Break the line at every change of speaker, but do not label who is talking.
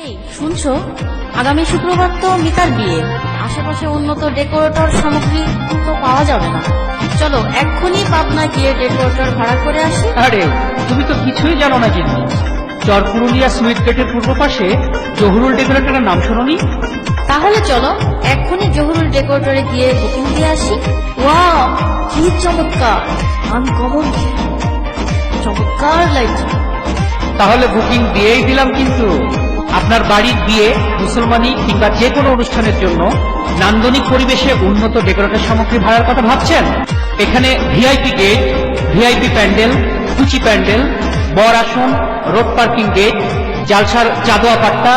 এই শুনছো, আগামী শুক্রবার তো মিতার বিয়ে। আশেপাশে উন্নত ডেকোরেটর সামগ্রী তো পাওয়া যাবে না। চলো এক্ষুনি পাবনা গিয়ে ডেকোরেটর ভাড়া করে আসি।
আরে তুমি তো কিছুই জানো না কিন্তু চর পুরুলিয়া সুইট গেটের পূর্ব পাশে জহুরুল ডেকোরেটরের নাম শোনোনি?
তাহলে চলো এক্ষুনি জহুরুল ডেকোরেটরে গিয়ে বুকিং দিয়ে আসি। ওয়াও, কি চমৎকার, আনকমন, চমৎকার লাইট।
তাহলে বুকিং দিয়েই দিলাম। কিন্তু আপনার বাড়ির বিয়ে, মুসলমানি কিংবা যে কোনো অনুষ্ঠানের জন্য নান্দনিক পরিবেশে উন্নত ডেকোরেটর সামগ্রী ভাড়ার কথা ভাবছেন? এখানে ভিআইপি গেট, ভিআইপি প্যান্ডেল, কুচি প্যান্ডেল, বর আসন, রোড পার্কিং গেট, জালসার চাঁদোয়া পাট্টা